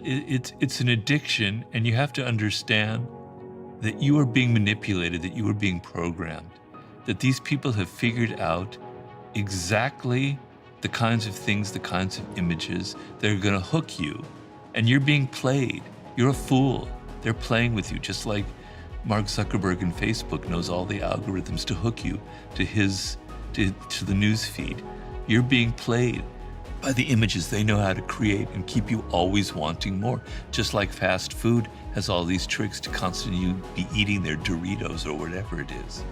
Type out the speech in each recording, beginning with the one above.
it's an addiction, and you have to understand that you are being manipulated, that you are being programmed, that these people have figured out exactly the kinds of things, the kinds of images that are going to hook you, and you're being played. You're a fool. They're playing with you, just like Mark Zuckerberg and Facebook knows all the algorithms to hook you to the news feed. You're being played by the images they know how to create and keep you always wanting more. Just like fast food has all these tricks to constantly be eating their Doritos or whatever it is.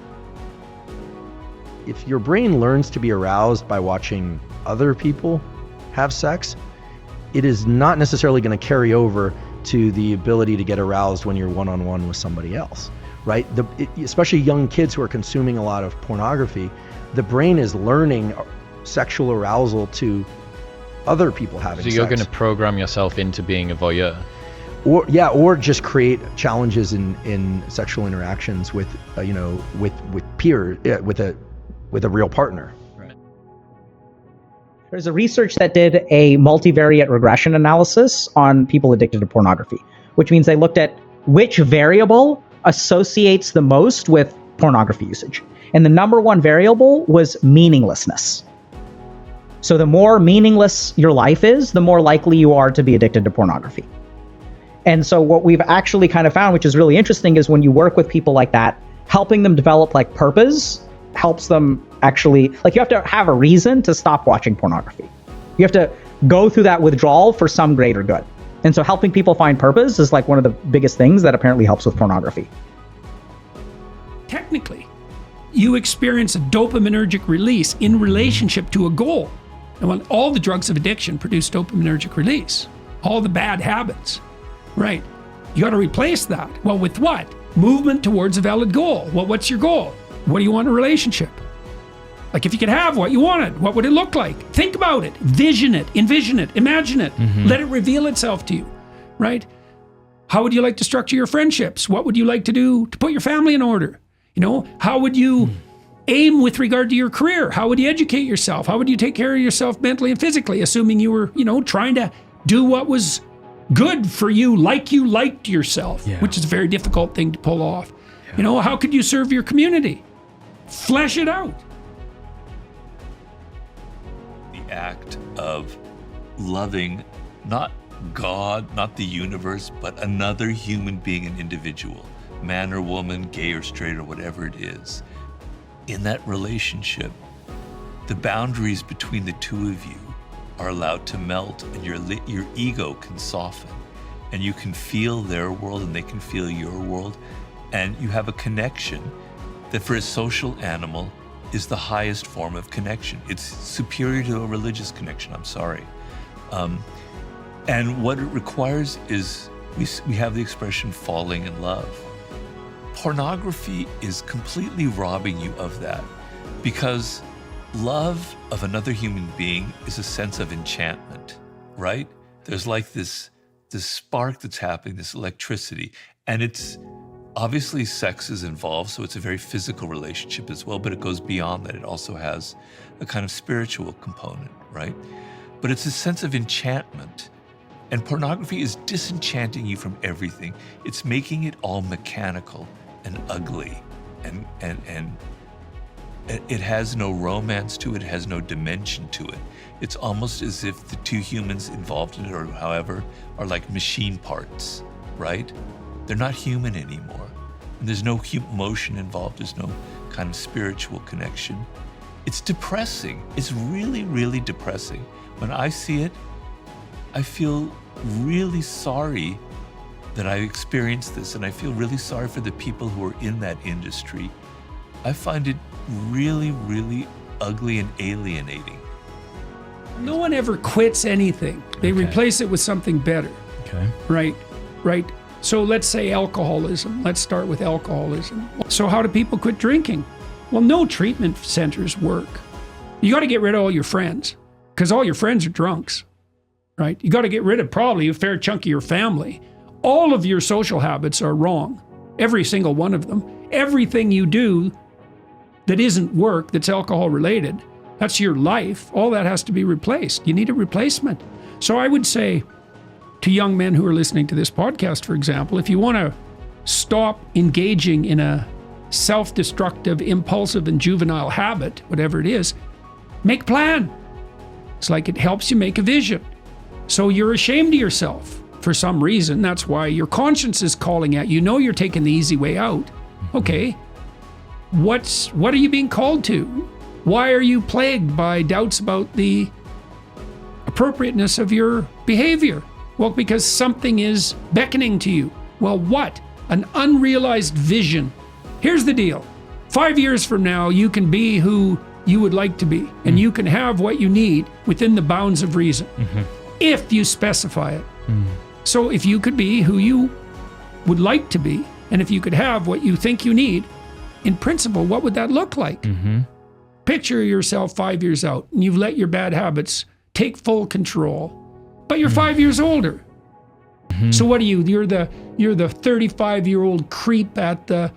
If your brain learns to be aroused by watching other people have sex, it is not necessarily going to carry over to the ability to get aroused when you're one-on-one with somebody else, right? Especially young kids who are consuming a lot of pornography, the brain is learning sexual arousal to other people having sex. So you're going to program yourself into being a voyeur? Or just create challenges in sexual interactions with peers, with a real partner. Right. There's a research that did a multivariate regression analysis on people addicted to pornography, which means they looked at which variable associates the most with pornography usage. And the number one variable was meaninglessness. So the more meaningless your life is, the more likely you are to be addicted to pornography. And so what we've actually kind of found, which is really interesting, is when you work with people like that, helping them develop like purpose helps them actually, like, you have to have a reason to stop watching pornography. You have to go through that withdrawal for some greater good. And so helping people find purpose is like one of the biggest things that apparently helps with pornography. Technically, you experience a dopaminergic release in relationship to a goal. And when all the drugs of addiction produce dopaminergic release, all the bad habits, right? You got to replace that. Well, with what? Movement towards a valid goal. Well, what's your goal? What do you want in a relationship? Like, if you could have what you wanted, what would it look like? Think about it, vision it, envision it, imagine it, let it reveal itself to you, right? How would you like to structure your friendships? What would you like to do to put your family in order? You know, how would you aim with regard to your career? How would you educate yourself? How would you take care of yourself mentally and physically, assuming you were, trying to do what was good for you, like you liked yourself, which is a very difficult thing to pull off. Yeah. How could you serve your community? Flesh it out. The act of loving not God, not the universe, but another human being, an individual, man or woman, gay or straight or whatever it is. In that relationship, the boundaries between the two of you are allowed to melt, and your ego can soften, and you can feel their world and they can feel your world, and you have a connection that for a social animal is the highest form of connection. It's superior to a religious connection, I'm sorry. And what it requires is, we have the expression falling in love. Pornography is completely robbing you of that, because love of another human being is a sense of enchantment, right? There's like this spark that's happening, this electricity, and it's obviously sex is involved, so it's a very physical relationship as well, but it goes beyond that. It also has a kind of spiritual component, right? But it's a sense of enchantment. And pornography is disenchanting you from everything. It's making it all mechanical and ugly, and it has no romance to it, it has no dimension to it. It's almost as if the two humans involved in it, or however, are like machine parts, right? They're not human anymore. And there's no emotion involved, there's no kind of spiritual connection. It's depressing. It's really, really depressing. When I see it, I feel really sorry that I experienced this, and I feel really sorry for the people who are in that industry. I find it really, really ugly and alienating. No one ever quits anything. They replace it with something better. Okay. Right. So let's say alcoholism. Let's start with alcoholism. So how do people quit drinking? Well, no treatment centers work. You got to get rid of all your friends, because all your friends are drunks, right? You got to get rid of probably a fair chunk of your family. All of your social habits are wrong. Every single one of them. Everything you do that isn't work, that's alcohol related, that's your life. All that has to be replaced. You need a replacement. So I would say, to young men who are listening to this podcast, for example, if you want to stop engaging in a self-destructive, impulsive, and juvenile habit, whatever it is, make a plan. It's like it helps you make a vision. So you're ashamed of yourself for some reason. That's why your conscience is calling at you. You know you're taking the easy way out. Okay, what are you being called to? Why are you plagued by doubts about the appropriateness of your behavior? Well, because something is beckoning to you. Well, what? An unrealized vision. Here's the deal. 5 years from now, you can be who you would like to be, and you can have what you need within the bounds of reason, if you specify it. So if you could be who you would like to be, and if you could have what you think you need, in principle, what would that look like? Picture yourself 5 years out, and you've let your bad habits take full control, but you're 5 years older. So what are you? You're the 35-year-old creep at the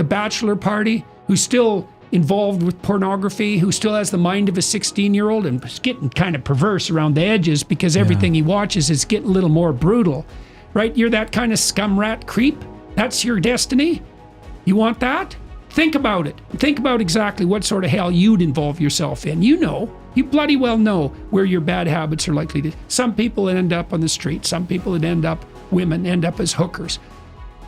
bachelor party who's still involved with pornography, who still has the mind of a 16-year-old and is getting kind of perverse around the edges because everything he watches is getting a little more brutal, right? You're that kind of scum rat creep. That's your destiny. You want that? Think about it. Think about exactly what sort of hell you'd involve yourself in. You know, you bloody well know where your bad habits are likely to. Some people end up on the street. Some people that women end up as hookers.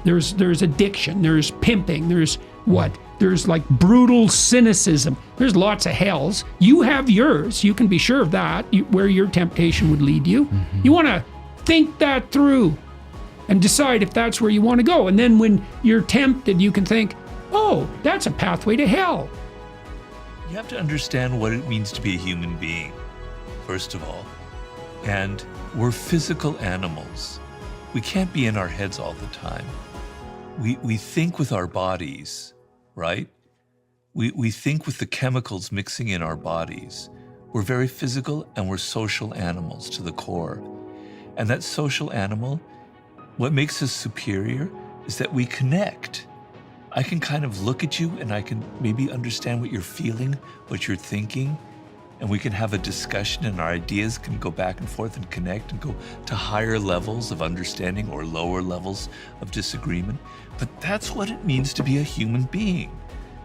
There's addiction. There's pimping. There's what? There's like brutal cynicism. There's lots of hells. You have yours. You can be sure of that, where your temptation would lead you. You want to think that through and decide if that's where you want to go. And then when you're tempted, you can think, oh, that's a pathway to hell. You have to understand what it means to be a human being, first of all. And we're physical animals. We can't be in our heads all the time. We think with our bodies, right? We think with the chemicals mixing in our bodies. We're very physical and we're social animals to the core. And that social animal, what makes us superior is that we connect. I can kind of look at you and I can maybe understand what you're feeling, what you're thinking, and we can have a discussion and our ideas can go back and forth and connect and go to higher levels of understanding or lower levels of disagreement. But that's what it means to be a human being.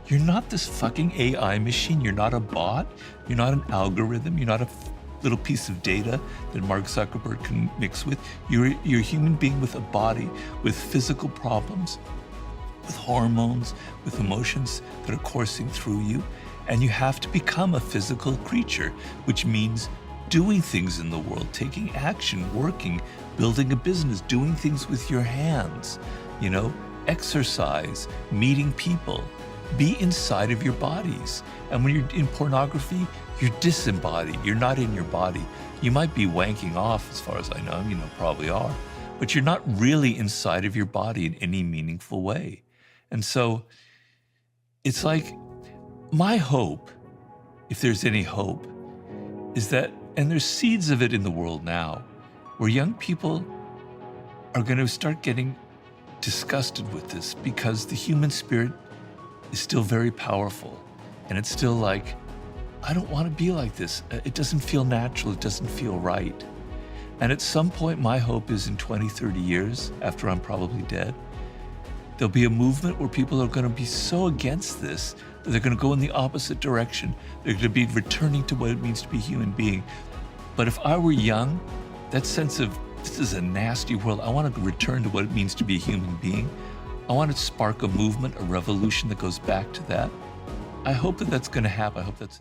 You're not this fucking AI machine. You're not a bot. You're not an algorithm. You're not a little piece of data that Mark Zuckerberg can mix with. You're a human being with a body, with physical problems, with hormones, with emotions that are coursing through you. And you have to become a physical creature, which means doing things in the world, taking action, working, building a business, doing things with your hands, exercise, meeting people, be inside of your bodies. And when you're in pornography, you're disembodied. You're not in your body. You might be wanking off, as far as I know, probably are, but you're not really inside of your body in any meaningful way. And so it's like, my hope, if there's any hope, is that, and there's seeds of it in the world now, where young people are going to start getting disgusted with this because the human spirit is still very powerful. And it's still like, I don't want to be like this. It doesn't feel natural. It doesn't feel right. And at some point, my hope is in 20, 30 years, after I'm probably dead, there'll be a movement where people are going to be so against this that they're going to go in the opposite direction. They're going to be returning to what it means to be a human being. But if I were young, that sense of, this is a nasty world, I want to return to what it means to be a human being. I want to spark a movement, a revolution that goes back to that. I hope that that's going to happen. I hope that's